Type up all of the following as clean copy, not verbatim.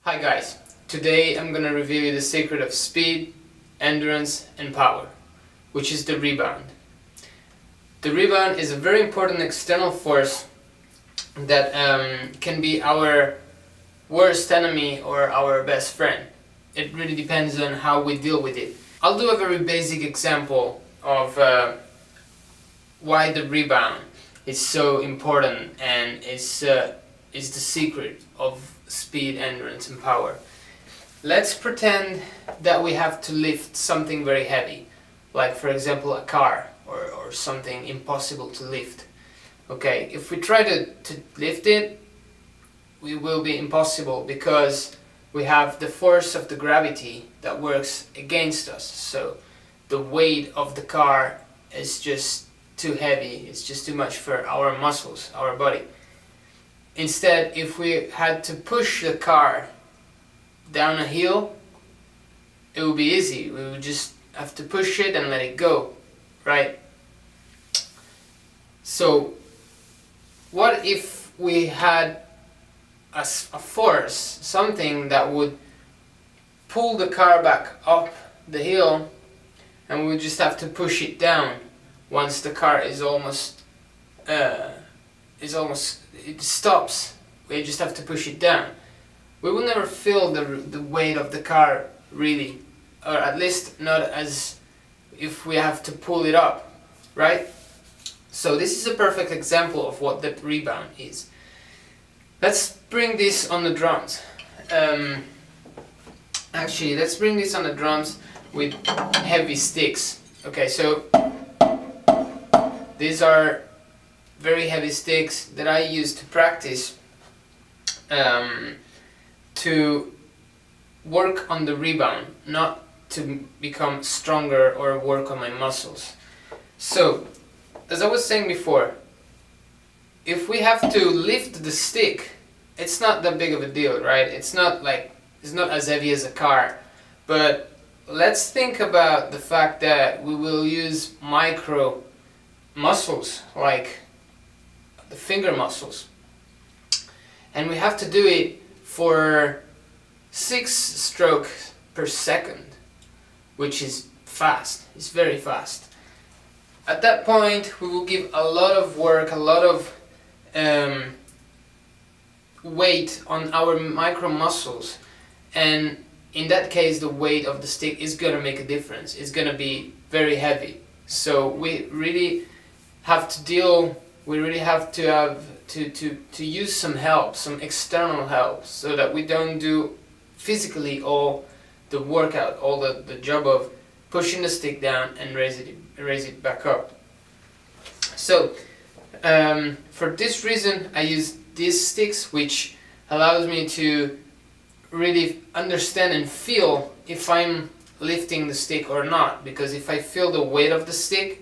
Hi guys, today I'm gonna reveal you the secret of speed, endurance and power, which is the rebound. The rebound is a very important external force that can be our worst enemy or our best friend. It really depends on how we deal with it. I'll do a very basic example of why the rebound is so important and is the secret of speed, endurance and power. Let's pretend that we have to lift something very heavy, like for example a car or something impossible to lift. Okay, if we try to lift it, it will be impossible because we have the force of the gravity that works against us. So the weight of the car is just too heavy, it's just too much for our muscles, our body. Instead, if we had to push the car down a hill, it would be easy. We would just have to push it and let it go, right? So, what if we had a force, something that would pull the car back up the hill, and we would just have to push it down once the car is almost it stops. We just have to push it down. We will never feel the weight of the car really, or at least not as if we have to pull it up, right? So this is a perfect example of what the rebound is. Let's bring this on the drums. Actually, let's bring this on the drums with heavy sticks. Okay, so these are very heavy sticks that I use to practice to work on the rebound, not to become stronger or work on my muscles. So, as I was saying before, if we have to lift the stick, it's not that big of a deal, right? It's not as heavy as a car, but let's think about the fact that we will use micro muscles like the finger muscles, and we have to do it for 6 strokes per second, which is fast. It's very fast. At that point we will give a lot of work, a lot of weight on our micro muscles, and in that case the weight of the stick is gonna make a difference. It's gonna be very heavy. So we really have to use some help, some external help, so that we don't do physically all the workout, all the job of pushing the stick down and raise it back up. So for this reason I use these sticks, which allows me to really understand and feel if I'm lifting the stick or not, because if I feel the weight of the stick,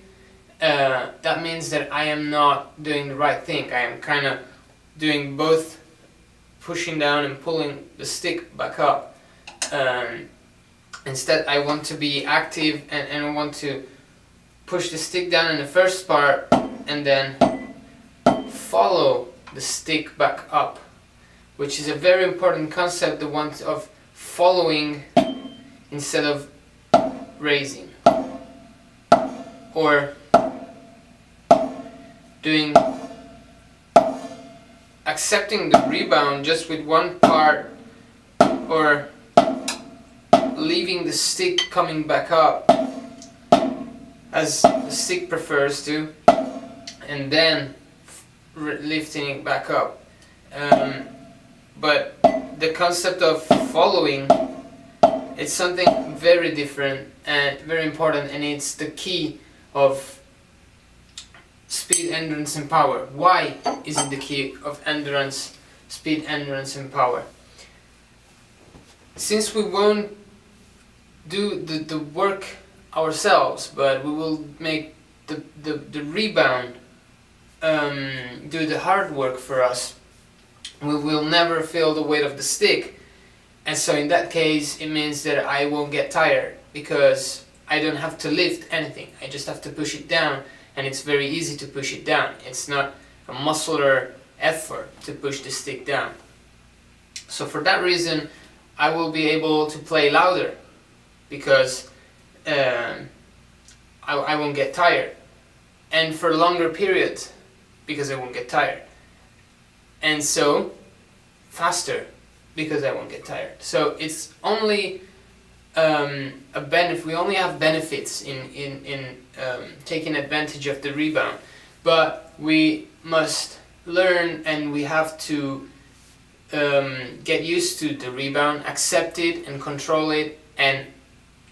that means that I am not doing the right thing. I am kind of doing both, pushing down and pulling the stick back up. Instead I want to be active and I want to push the stick down in the first part and then follow the stick back up, which is a very important concept, the one of following instead of raising, or accepting the rebound just with one part, or leaving the stick coming back up as the stick prefers to, and then lifting it back up. But the concept of following, it's something very different and very important, and it's the key of speed, endurance and power. Why is it the key of endurance, speed, endurance and power? Since we won't do the work ourselves, but we will make the rebound do the hard work for us, we will never feel the weight of the stick. And so in that case it means that I won't get tired, because I don't have to lift anything. I just have to push it down, and it's very easy to push it down. It's not a muscular effort to push the stick down. So for that reason I will be able to play louder because I won't get tired, and for longer periods because I won't get tired, and so faster because I won't get tired. So it's only a benefit. We only have benefits in taking advantage of the rebound, but we must learn and we have to get used to the rebound, accept it and control it and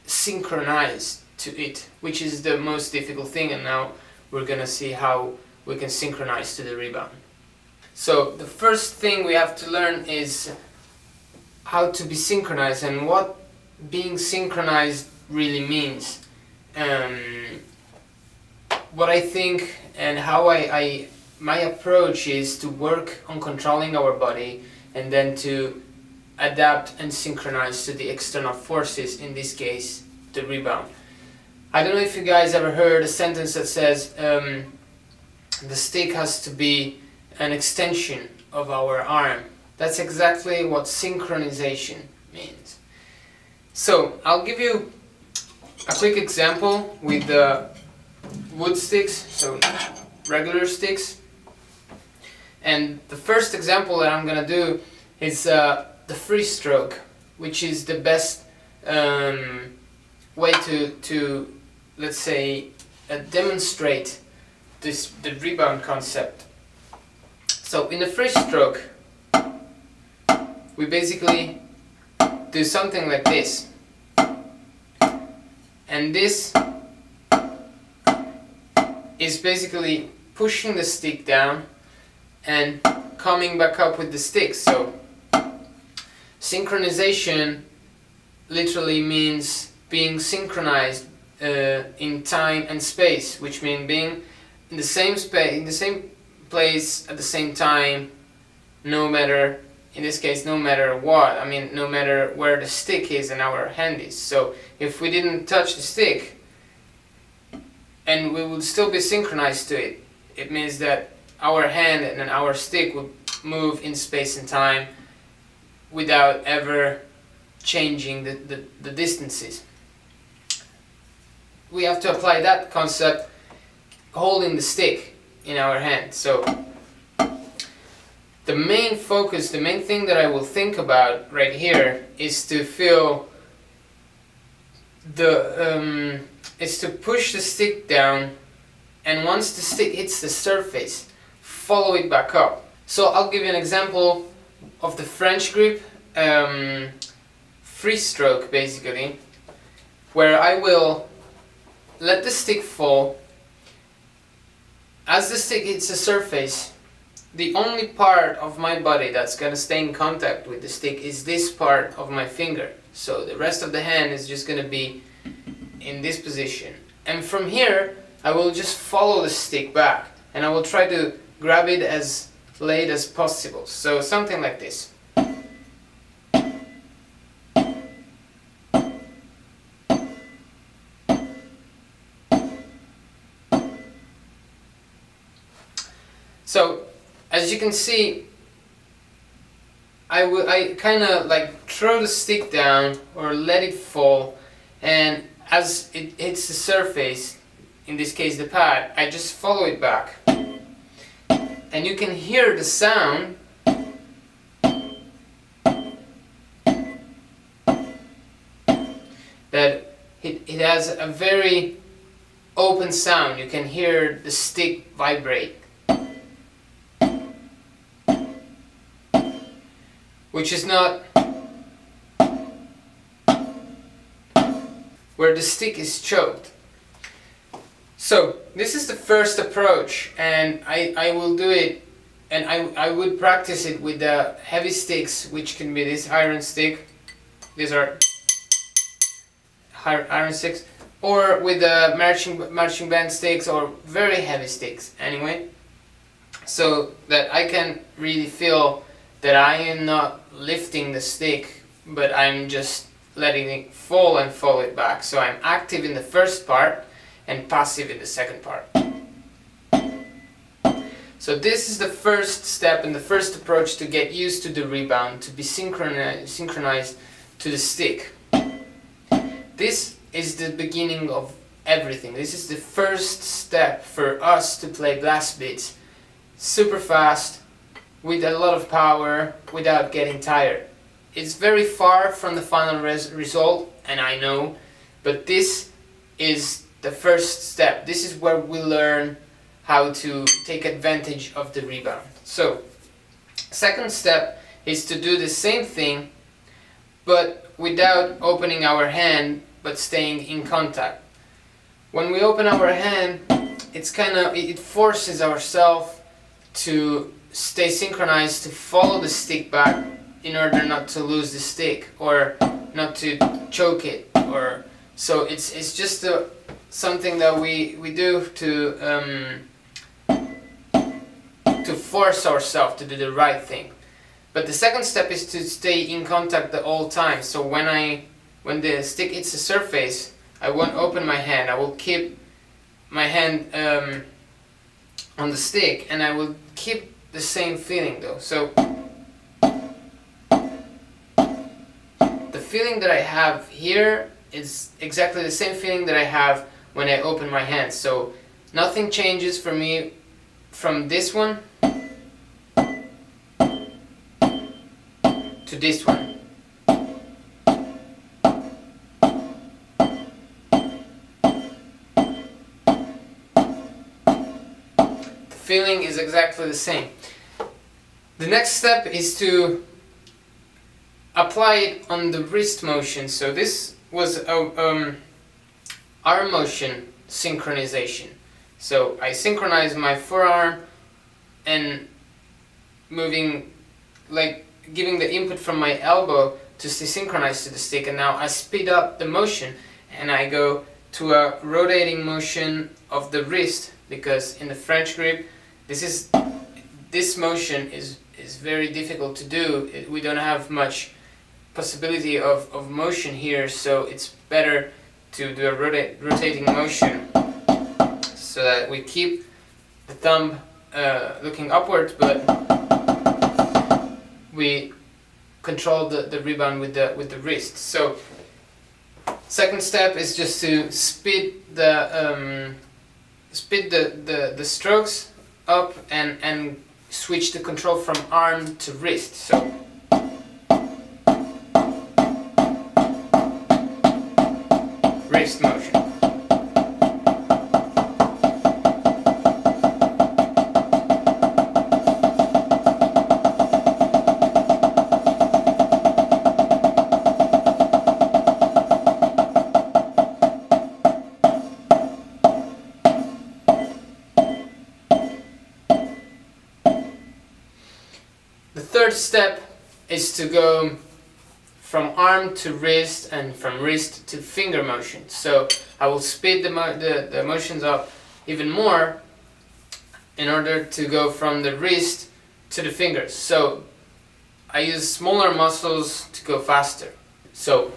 synchronize to it, which is the most difficult thing, and now we're gonna see how we can synchronize to the rebound. So the first thing we have to learn is how to be synchronized and what being synchronized really means. What I think and how my approach is to work on controlling our body and then to adapt and synchronize to the external forces, in this case the rebound. I don't know if you guys ever heard a sentence that says the stick has to be an extension of our arm. That's exactly what synchronization means. So I'll give you a quick example with the wood sticks, so regular sticks. And the first example that I'm gonna do is the free stroke, which is the best way to let's say demonstrate the rebound concept. So in the free stroke, we basically do something like this, and this is basically pushing the stick down and coming back up with the stick. So synchronization literally means being synchronized in time and space, which means being in the same space, in the same place at the same time, no matter, in this case, no matter what. I mean, no matter where the stick is and our hand is. So if we didn't touch the stick and we would still be synchronized to it, it means that our hand and our stick would move in space and time without ever changing the distances. We have to apply that concept holding the stick in our hand. So the main focus, the main thing that I will think about right here is to feel is to push the stick down, and once the stick hits the surface, follow it back up. So I'll give you an example of the French grip free stroke, basically, where I will let the stick fall. As the stick hits the surface, the only part of my body that's gonna stay in contact with the stick is this part of my finger. So the rest of the hand is just gonna be in this position. And from here, I will just follow the stick back and I will try to grab it as late as possible. So something like this. So as you can see, I kind of like throw the stick down or let it fall, and as it hits the surface, in this case the pad, I just follow it back. And you can hear the sound that it has a very open sound. You can hear the stick vibrate, which is not where the stick is choked. So this is the first approach, and I will do it, and I would practice it with the heavy sticks, which can be this iron stick. These are iron sticks, or with the marching band sticks, or very heavy sticks anyway, so that I can really feel that I am not lifting the stick, but I'm just letting it fall and follow it back. So I'm active in the first part and passive in the second part. So this is the first step and the first approach to get used to the rebound, to be synchronized to the stick. This is the beginning of everything. This is the first step for us to play blast beats super fast, with a lot of power, without getting tired. It's very far from the final result, and I know, but this is the first step. This is where we learn how to take advantage of the rebound. So, second step is to do the same thing, but without opening our hand, but staying in contact. When we open our hand, it forces ourselves to stay synchronized, to follow the stick back in order not to lose the stick or not to choke it, or so it's just something that we do to force ourselves to do the right thing. But the second step is to stay in contact the whole time. So when the stick hits the surface, I won't open my hand. I will keep my hand on the stick, and I will keep the same feeling though. So the feeling that I have here is exactly the same feeling that I have when I open my hand. So nothing changes for me from this one to this one. Feeling is exactly the same. The next step is to apply it on the wrist motion. So this was arm motion synchronization. So I synchronize my forearm and moving, like giving the input from my elbow to stay synchronized to the stick, and now I speed up the motion and I go to a rotating motion of the wrist, because in the French grip this motion is very difficult to do. We don't have much possibility of motion here, so it's better to do a rotating motion so that we keep the thumb looking upwards, but we control the rebound with the wrist. So second step is just to speed the strokes up and switch the control from arm to wrist. So wrist motion. The third step is to go from arm to wrist and from wrist to finger motion. So I will speed the motions up even more in order to go from the wrist to the fingers. So I use smaller muscles to go faster. So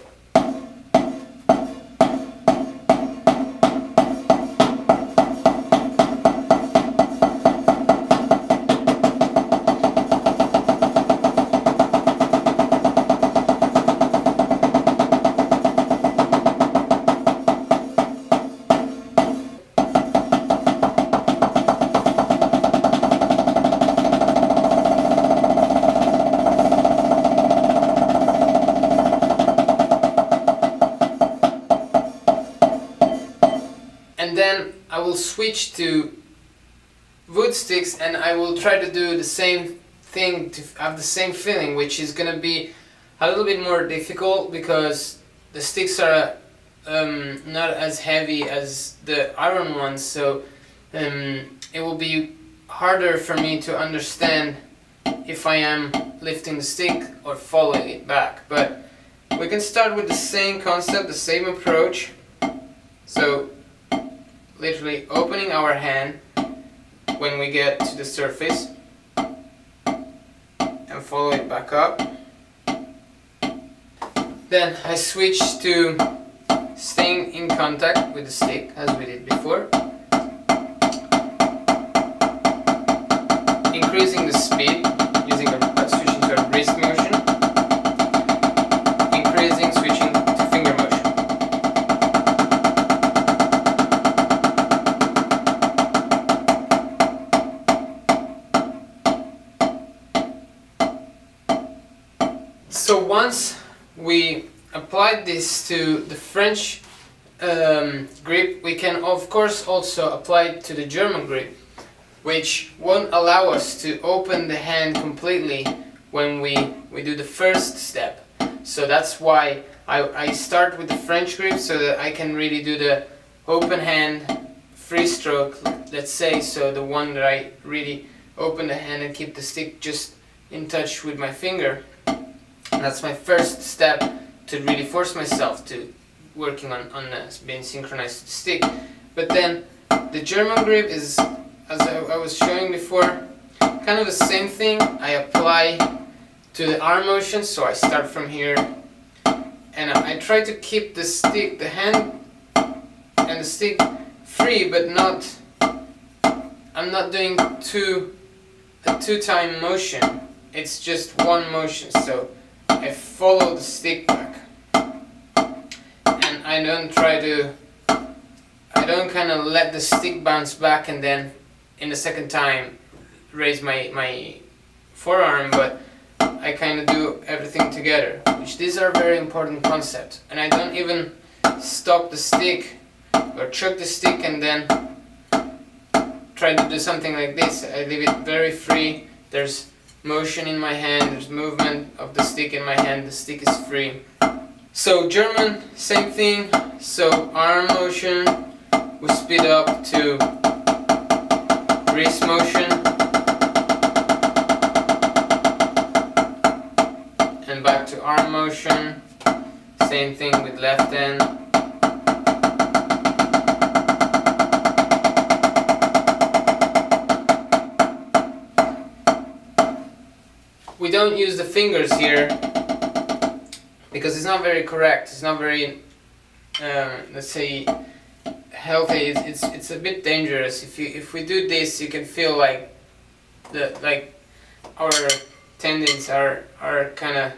and then I will switch to wood sticks, and I will try to do the same thing to have the same feeling, which is gonna be a little bit more difficult because the sticks are not as heavy as the iron ones, so it will be harder for me to understand if I am lifting the stick or following it back. But we can start with the same concept, the same approach. So literally opening our hand when we get to the surface and follow it back up. Then I switch to staying in contact with the stick as we did before, increasing the speed using switching to a wrist motion, increasing So once we applied this to the French grip, we can of course also apply it to the German grip, which won't allow us to open the hand completely when we do the first step. So that's why I start with the French grip, so that I can really do the open hand free stroke, let's say, so the one that I really open the hand and keep the stick just in touch with my finger. And that's my first step to really force myself to working on being synchronized to the stick. But then the German grip is, as I was showing before, kind of the same thing. I apply to the arm motion, so I start from here and I try to keep the stick, the hand and the stick free, but not, I'm not doing a two-time motion. It's just one motion, so I follow the stick back and I don't kind of let the stick bounce back and then in the second time raise my forearm, but I kind of do everything together, which these are very important concepts. And I don't even stop the stick or chuck the stick and then try to do something like this. I leave it very free. There's motion in my hand, there's movement of the stick in my hand, the stick is free. So German, same thing. So arm motion, we speed up to wrist motion and back to arm motion. Same thing with left hand. We don't use the fingers here because it's not very correct. It's not very, let's say, healthy. It's a bit dangerous. If we do this, you can feel like our tendons are kind of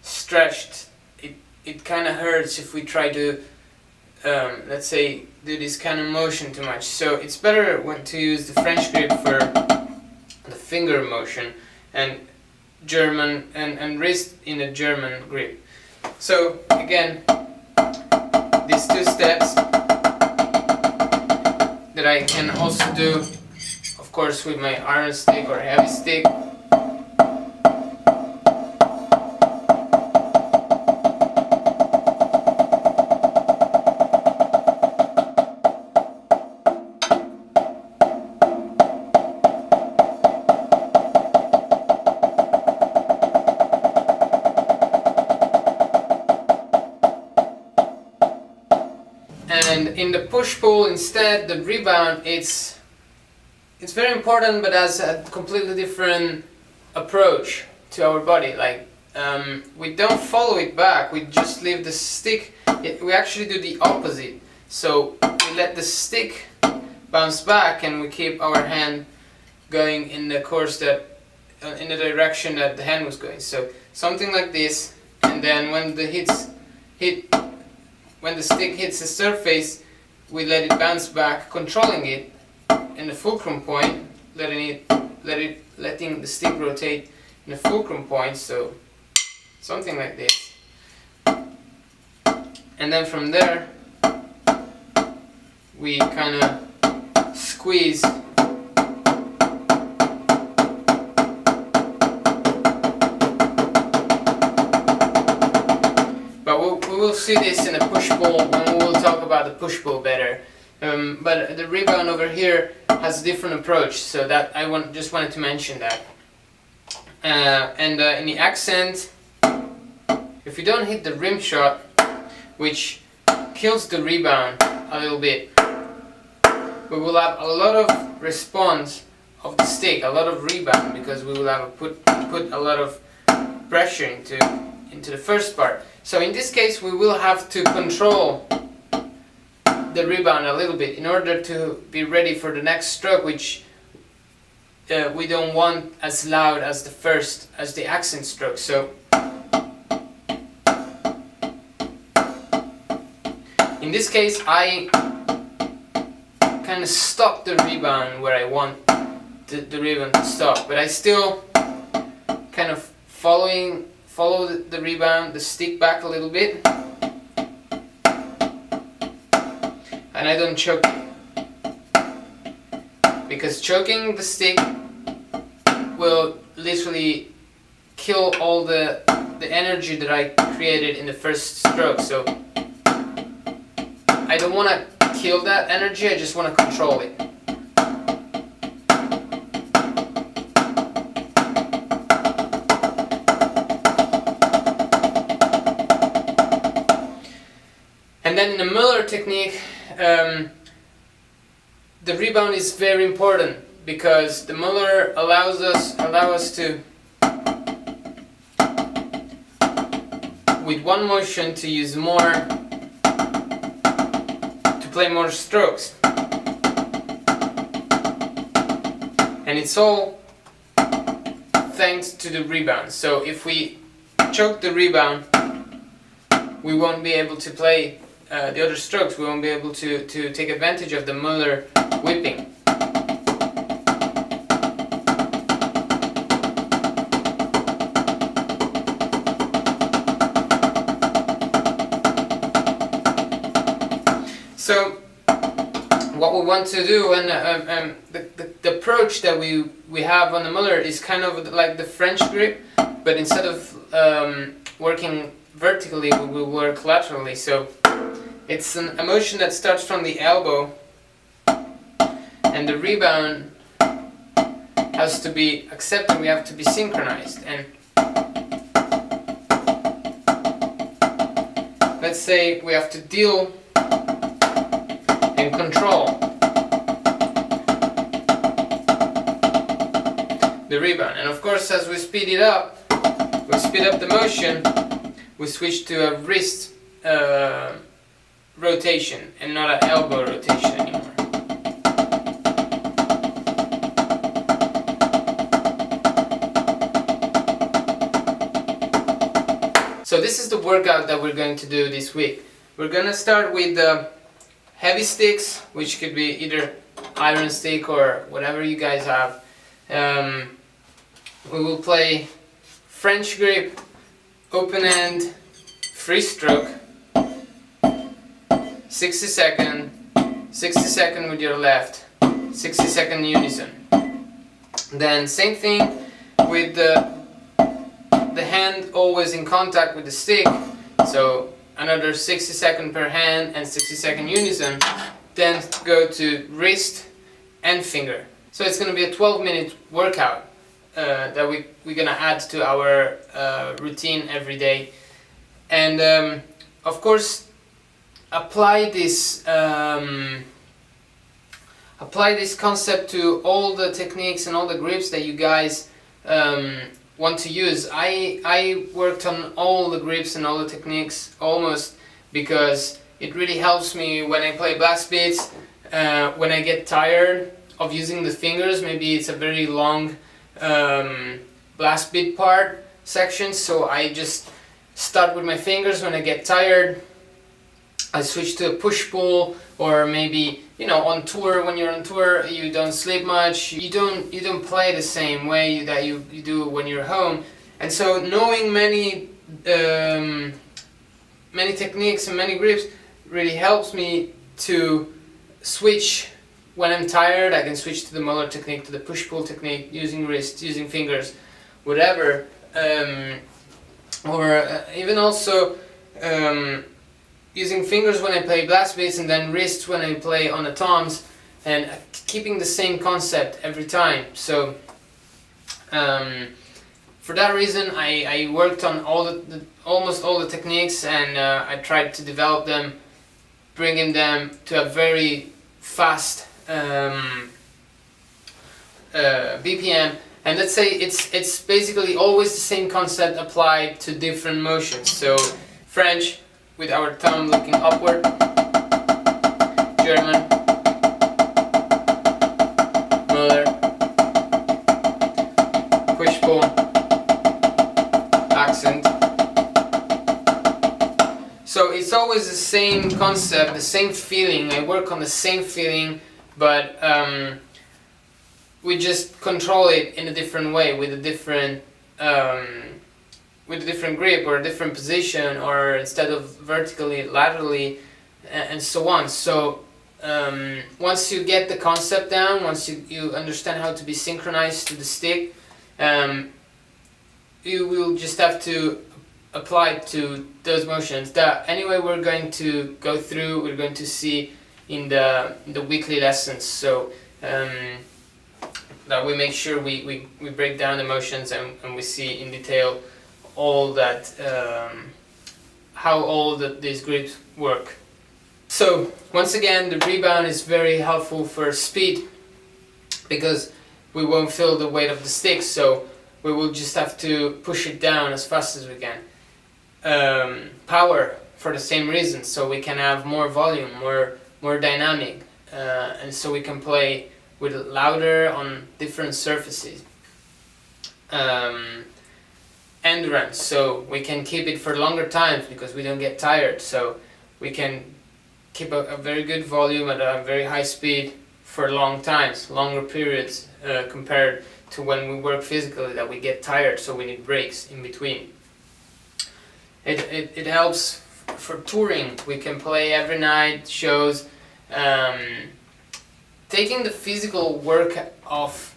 stretched. It kind of hurts if we try to, let's say, do this kind of motion too much. So it's better to use the French grip for the finger motion and German and wrist in a German grip. So again, these two steps that I can also do, of course, with my iron stick or heavy stick. And in the push-pull instead, the rebound, it's very important, but has a completely different approach to our body. Like we don't follow it back, we just leave the stick. We actually do the opposite. So we let the stick bounce back and we keep our hand going in the course that, in the direction that the hand was going. So something like this, and then when the stick hits the surface, we let it bounce back, controlling it in the fulcrum point, letting the stick rotate in the fulcrum point. So something like this, and then from there we kind of squeeze. We will see this in a push-pull when we will talk about the push-pull better. But the rebound over here has a different approach, so that I just wanted to mention that. In the accent, if you don't hit the rim shot, which kills the rebound a little bit, we will have a lot of response of the stick, a lot of rebound, because we will have put a lot of pressure into the first part. So in this case, we will have to control the rebound a little bit in order to be ready for the next stroke, which we don't want as loud as the accent stroke. So in this case, I kind of stop the rebound where I want the rebound to stop, but I still kind of following follow the rebound, the stick back a little bit, and I don't choke it. Because choking the stick will literally kill all the energy that I created in the first stroke. So I don't want to kill that energy, I just want to control it. And then in the Moeller technique, the rebound is very important, because the Moeller allow us to, with one motion, to use more, to play more strokes. And it's all thanks to the rebound. So if we choke the rebound, we won't be able to play the other strokes. We won't be able to take advantage of the Moeller whipping. So what we want to do, and the approach that we have on the Moeller is kind of like the French grip, but instead of working vertically, we will work laterally. So it's a motion that starts from the elbow, and the rebound has to be accepted. We have to be synchronized. And let's say we have to deal and control the rebound. And of course, as we speed up the motion, we switch to a wrist rotation and not an elbow rotation anymore. So this is the workout that we're going to do this week. We're going to start with the heavy sticks, which could be either iron stick or whatever you guys have. We will play French grip, open end, free stroke, 60 second with your left, 60 second unison. Then same thing with the hand always in contact with the stick, so another 60 second per hand and 60 second unison. Then go to wrist and finger. So it's going to be a 12-minute workout that we're going to add to our routine every day. And of course, apply this concept to all the techniques and all the grips that you guys want to use. I worked on all the grips and all the techniques almost, because it really helps me when I play blast beats, when I get tired of using the fingers. Maybe it's a very long blast beat part section, so I just start with my fingers. When I get tired, I switch to a push-pull, or maybe, you know, on tour, when you're on tour, you don't sleep much, you don't play the same way that you do when you're home. And so knowing many techniques and many grips really helps me to switch. When I'm tired, I can switch to the Moeller technique, to the push-pull technique, using wrist, using fingers, whatever. Even also using fingers when I play blast beats, and then wrist when I play on the toms, and keeping the same concept every time. So for that reason, I worked on almost all the techniques, and I tried to develop them, bringing them to a very fast BPM. And let's say it's basically always the same concept applied to different motions. So French with our thumb looking upward, German, Moeller, push-pull, accent. So it's always the same concept, the same feeling. I work on the same feeling, but we just control it in a different way, with a different with a different grip or a different position, or instead of vertically, laterally, and so on. So once you get the concept down, once you understand how to be synchronized to the stick, you will just have to apply to those motions that anyway we're going to go through, we're going to see in the weekly lessons. So that we make sure we break down the motions and we see in detail all that, how all these grips work. So once again, the rebound is very helpful for speed because we won't feel the weight of the stick, so we will just have to push it down as fast as we can. Power, for the same reason, so we can have more volume, more dynamic, and so we can play with it louder on different surfaces. Endurance, so we can keep it for longer times because we don't get tired, so we can keep a very good volume at a very high speed for long times, longer periods, compared to when we work physically that we get tired, so we need breaks in between. It helps for touring. We can play every night, shows. Taking the physical work off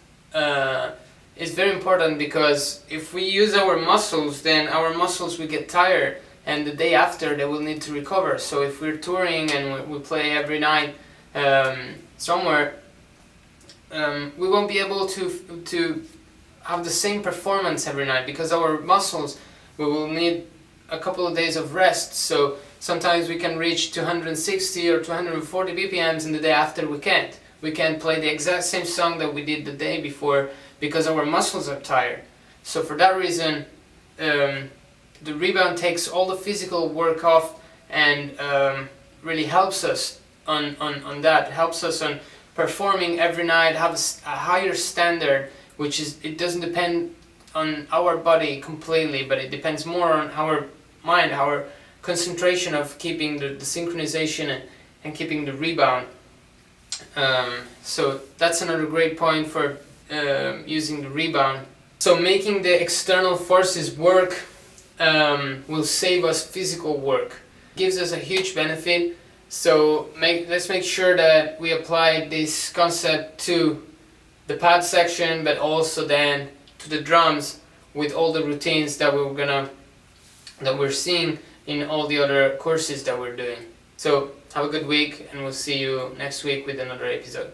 is very important, because if we use our muscles, then our muscles will get tired, and the day after they will need to recover. So if we're touring and we play every night somewhere, we won't be able to have the same performance every night, because our muscles, we will need a couple of days of rest. So sometimes we can reach 260 or 240 BPMs, and the day after we can't. We can't play the exact same song that we did the day before because our muscles are tired. So for that reason, the rebound takes all the physical work off and really helps us on that. Helps us on performing every night, have a higher standard, which is, it doesn't depend on our body completely, but it depends more on our mind, our concentration of keeping the synchronization and keeping the rebound. So that's another great point for using the rebound. So making the external forces work will save us physical work. Gives us a huge benefit. So let's make sure that we apply this concept to the pad section, but also then to the drums with all the routines that we're seeing in all the other courses that we're doing. So have a good week, and we'll see you next week with another episode.